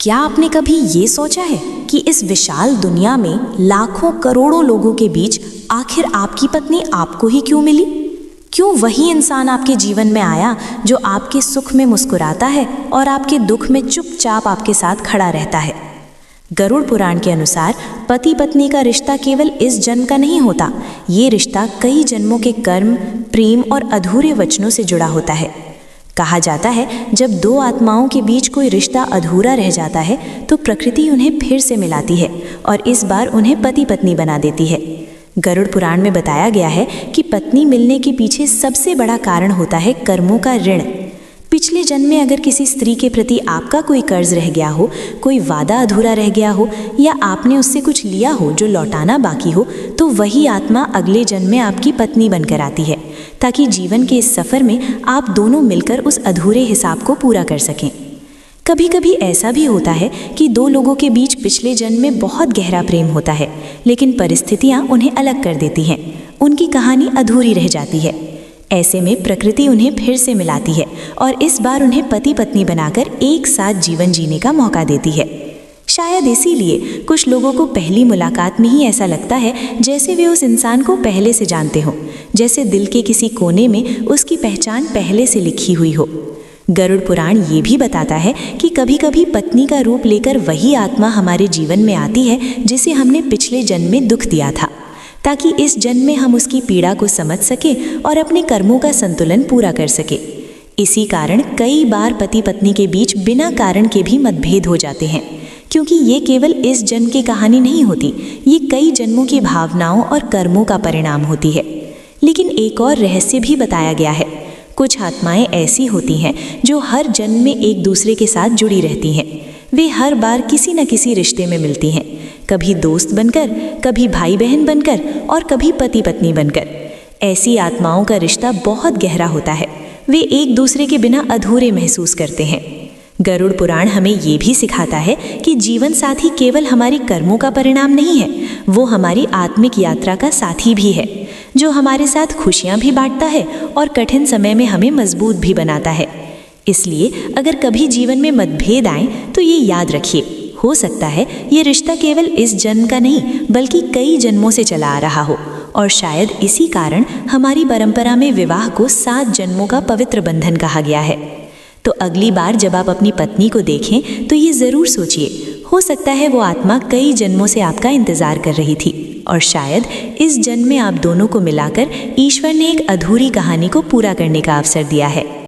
क्या आपने कभी ये सोचा है कि इस विशाल दुनिया में लाखों करोड़ों लोगों के बीच आखिर आपकी पत्नी आपको ही क्यों मिली? क्यों वही इंसान आपके जीवन में आया जो आपके सुख में मुस्कुराता है और आपके दुख में चुपचाप आपके साथ खड़ा रहता है? गरुड़ पुराण के अनुसार पति पत्नी का रिश्ता केवल इस जन्म का नहीं होता। ये रिश्ता कई जन्मों के कर्म, प्रेम और अधूरे वचनों से जुड़ा होता है। कहा जाता है, जब दो आत्माओं के बीच कोई रिश्ता अधूरा रह जाता है तो प्रकृति उन्हें फिर से मिलाती है और इस बार उन्हें पति पत्नी बना देती है। गरुड़ पुराण में बताया गया है कि पत्नी मिलने के पीछे सबसे बड़ा कारण होता है कर्मों का ऋण। पिछले जन्म में अगर किसी स्त्री के प्रति आपका कोई कर्ज रह गया हो, कोई वादा अधूरा रह गया हो या आपने उससे कुछ लिया हो जो लौटाना बाकी हो, तो वही आत्मा अगले जन्म में आपकी पत्नी बनकर आती है ताकि जीवन के इस सफ़र में आप दोनों मिलकर उस अधूरे हिसाब को पूरा कर सकें। कभी कभी ऐसा भी होता है कि दो लोगों के बीच पिछले जन्म में बहुत गहरा प्रेम होता है, लेकिन परिस्थितियाँ उन्हें अलग कर देती हैं। उनकी कहानी अधूरी रह जाती है। ऐसे में प्रकृति उन्हें फिर से मिलाती है और इस बार उन्हें पति पत्नी बनाकर एक साथ जीवन जीने का मौका देती है। शायद इसीलिए कुछ लोगों को पहली मुलाकात में ही ऐसा लगता है जैसे वे उस इंसान को पहले से जानते हों, जैसे दिल के किसी कोने में उसकी पहचान पहले से लिखी हुई हो। गरुड़ पुराण ये भी बताता है कि कभी कभी पत्नी का रूप लेकर वही आत्मा हमारे जीवन में आती है जिसे हमने पिछले जन्म में दुख दिया था, ताकि इस जन्म में हम उसकी पीड़ा को समझ सके और अपने कर्मों का संतुलन पूरा कर सके। इसी कारण कई बार पति पत्नी के बीच बिना कारण के भी मतभेद हो जाते हैं, क्योंकि ये केवल इस जन्म की कहानी नहीं होती, ये कई जन्मों की भावनाओं और कर्मों का परिणाम होती है। लेकिन एक और रहस्य भी बताया गया है। कुछ आत्माएं ऐसी होती हैं जो हर जन्म में एक दूसरे के साथ जुड़ी रहती हैं। वे हर बार किसी न किसी रिश्ते में मिलती हैं, कभी दोस्त बनकर, कभी भाई बहन बनकर और कभी पति पत्नी बनकर। ऐसी आत्माओं का रिश्ता बहुत गहरा होता है। वे एक दूसरे के बिना अधूरे महसूस करते हैं। गरुड़ पुराण हमें ये भी सिखाता है कि जीवन साथी केवल हमारी कर्मों का परिणाम नहीं है, वो हमारी आत्मिक यात्रा का साथी भी है, जो हमारे साथ खुशियाँ भी बांटता है और कठिन समय में हमें मजबूत भी बनाता है। इसलिए अगर कभी जीवन में मतभेद आए तो ये याद रखिए, हो सकता है ये रिश्ता केवल इस जन्म का नहीं बल्कि कई जन्मों से चला आ रहा हो, और शायद इसी कारण हमारी परंपरा में विवाह को 7 जन्मों का पवित्र बंधन कहा गया है। तो अगली बार जब आप अपनी पत्नी को देखें तो ये ज़रूर सोचिए, हो सकता है वो आत्मा कई जन्मों से आपका इंतज़ार कर रही थी और शायद इस जन्म में आप दोनों को मिलाकर ईश्वर ने एक अधूरी कहानी को पूरा करने का अवसर दिया है।